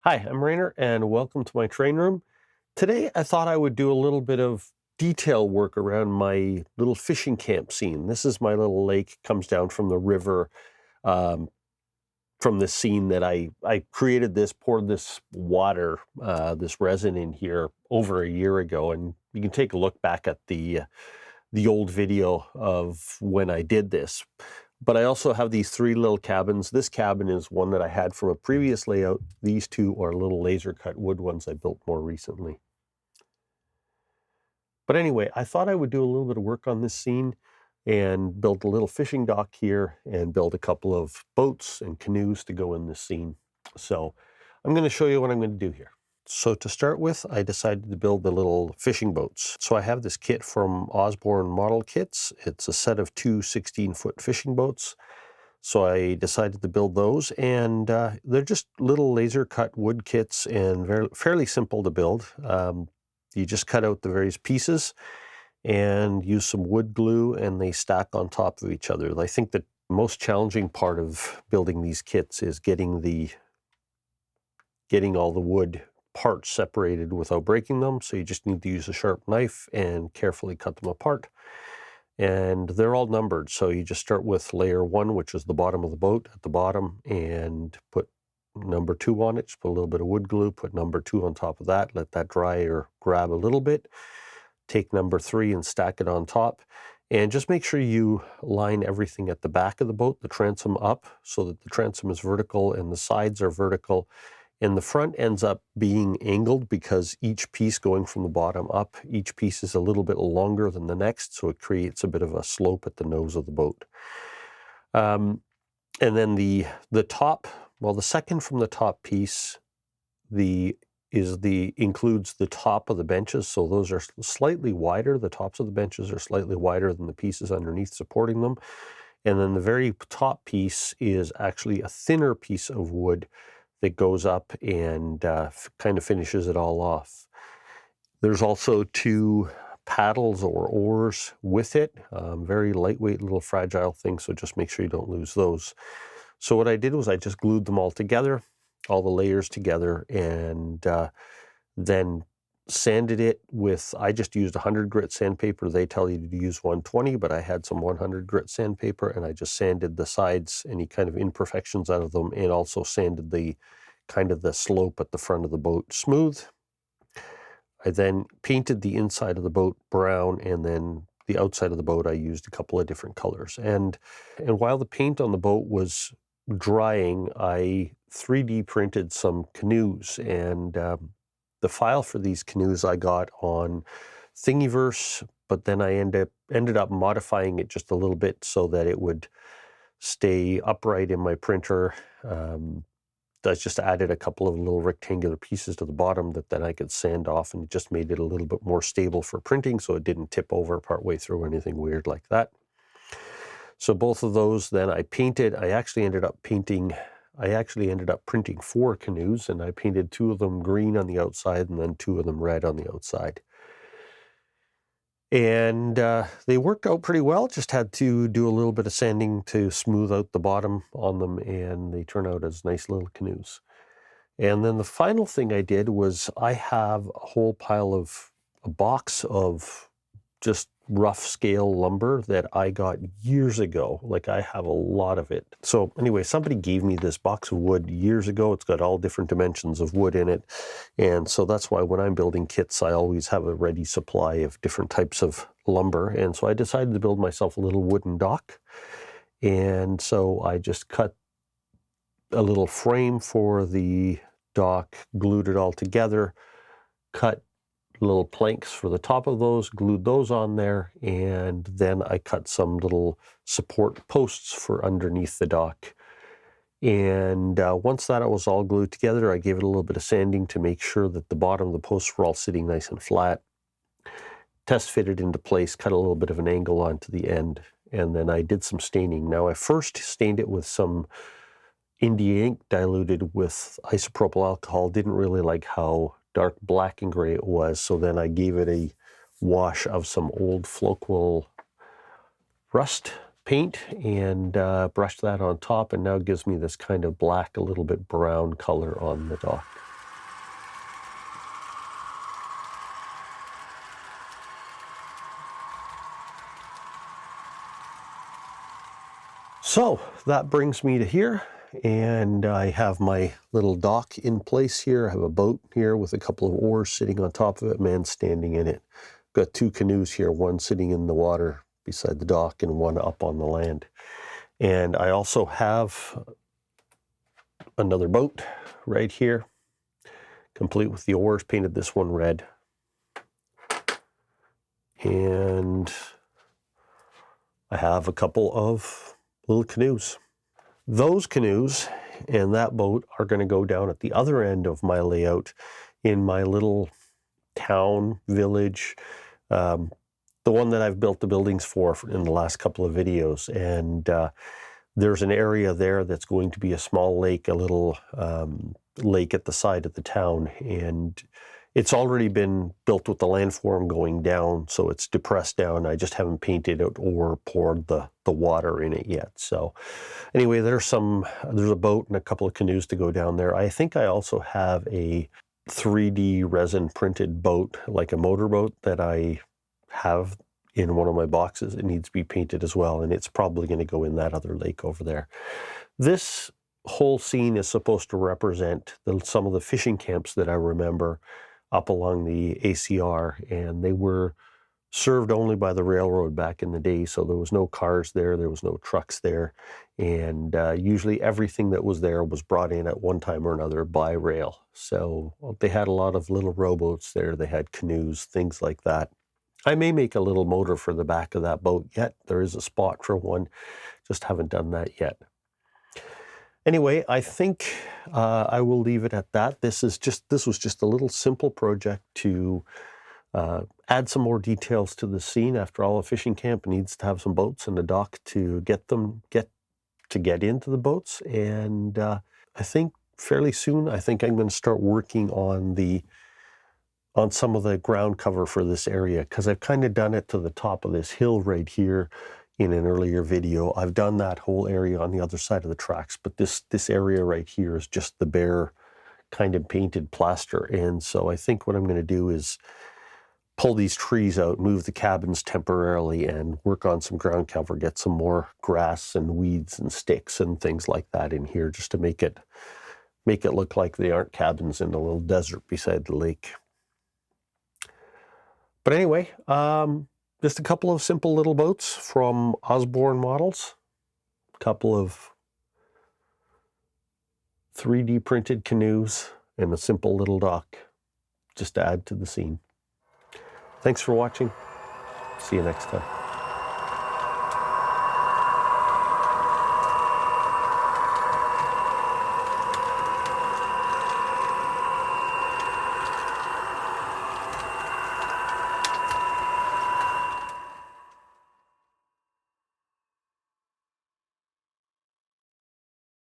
Hi, I'm Rainer and welcome to my train room. Today I thought I would do a little bit of detail work around my little fishing camp scene. This is my little lake, comes down from the river, um, from the scene that I created this, poured this water, this resin in here over a year ago, and you can take a look back at the old video of when I did this. But I also have these three little cabins. This cabin is one that I had from a previous layout. These two are little laser cut wood ones I built more recently. But anyway, I thought I would do a little bit of work on this scene and build a little fishing dock here and build a couple of boats and canoes to go in this scene. So I'm going to show you what I'm going to do here. So to start with, I decided to build the little fishing boats. So I have this kit from Osborn Model Kits. It's a set of two 16-foot fishing boats. So I decided to build those, and they're just little laser cut wood kits and fairly simple to build. You just cut out the various pieces and use some wood glue, and they stack on top of each other. I think the most challenging part of building these kits is getting all the wood parts separated without breaking them. So you just need to use a sharp knife and carefully cut them apart. And they're all numbered. So you just start with layer 1, which is the bottom of the boat at the bottom, and put number 2 on it. Just put a little bit of wood glue, put number 2 on top of that, let that dry or grab a little bit. Take number 3 and stack it on top. And just make sure you line everything at the back of the boat, the transom up, so that the transom is vertical and the sides are vertical. And the front ends up being angled because each piece going from the bottom up, each piece is a little bit longer than the next, so it creates a bit of a slope at the nose of the boat. And then the top, well, the second from the top piece, includes the top of the benches, so those are slightly wider. The tops of the benches are slightly wider than the pieces underneath supporting them. And then the very top piece is actually a thinner piece of wood that goes up and kind of finishes it all off. There's also 2 paddles or oars with it, very lightweight little fragile things, so just make sure you don't lose those. So what I did was I just glued them all together, all the layers together, and then sanded it with, I just used 100 grit sandpaper. They tell you to use 120, but I had some 100 grit sandpaper, and I just sanded the sides, any kind of imperfections out of them, and also sanded the slope at the front of the boat smooth. I then painted the inside of the boat brown, and then the outside of the boat I used a couple of different colors. And while the paint on the boat was drying, I 3D printed some canoes, and the file for these canoes I got on Thingiverse, but then I ended up modifying it just a little bit so that it would stay upright in my printer. I just added a couple of little rectangular pieces to the bottom that then I could sand off, and it just made it a little bit more stable for printing so it didn't tip over partway through or anything weird like that. So both of those then I painted. I actually ended up printing 4 canoes, and I painted 2 of them green on the outside and then 2 of them red on the outside. And they worked out pretty well. Just had to do a little bit of sanding to smooth out the bottom on them, and they turn out as nice little canoes. And then the final thing I did was I have a box of just rough scale lumber that I got years ago. Like, I have a lot of it. So anyway, somebody gave me this box of wood years ago. It's got all different dimensions of wood in it. And so that's why when I'm building kits, I always have a ready supply of different types of lumber. And so I decided to build myself a little wooden dock. And so I just cut a little frame for the dock, glued it all together, cut little planks for the top of those, glued those on there, and then I cut some little support posts for underneath the dock. And once that was all glued together, I gave it a little bit of sanding to make sure that the bottom of the posts were all sitting nice and flat. Test fitted into place, cut a little bit of an angle onto the end, and then I did some staining. Now, I first stained it with some India ink diluted with isopropyl alcohol. Didn't really like how dark black and gray it was, so then I gave it a wash of some old Floquil rust paint and brushed that on top, and now it gives me this kind of black, a little bit brown color on the dock. So that brings me to here, and I have my little dock in place here. I have a boat here with a couple of oars sitting on top of it, man standing in it. Got 2 canoes here, one sitting in the water beside the dock and one up on the land. And I also have another boat right here, complete with the oars, painted this one red. And I have a couple of little canoes. Those canoes and that boat are going to go down at the other end of my layout in my little town, village, the one that I've built the buildings for in the last couple of videos. And there's an area there that's going to be a small lake, a little lake at the side of the town. And it's already been built with the landform going down, so it's depressed down. I just haven't painted it or poured the water in it yet. So anyway, there's a boat and a couple of canoes to go down there. I think I also have a 3D resin printed boat, like a motorboat, that I have in one of my boxes. It needs to be painted as well, and it's probably going to go in that other lake over there. This whole scene is supposed to represent some of the fishing camps that I remember up along the ACR, and they were served only by the railroad back in the day, so there was no cars there, there was no trucks there, and usually everything that was there was brought in at one time or another by rail. So they had a lot of little rowboats there, they had canoes, things like that. I may make a little motor for the back of that boat yet. There is a spot for one, just haven't done that yet. Anyway, I think I will leave it at that. This was just a little simple project to add some more details to the scene. After all, a fishing camp needs to have some boats and a dock to get into the boats. And I think fairly soon, I think I'm going to start working on some of the ground cover for this area, because I've kind of done it to the top of this hill right here in an earlier video. I've done that whole area on the other side of the tracks, but this area right here is just the bare kind of painted plaster. And so I think what I'm going to do is pull these trees out, move the cabins temporarily, and work on some ground cover, get some more grass and weeds and sticks and things like that in here, just to make it look like they aren't cabins in a little desert beside the lake. But anyway, just a couple of simple little boats from Osborn Models, a couple of 3D printed canoes, and a simple little dock just to add to the scene. Thanks for watching. See you next time.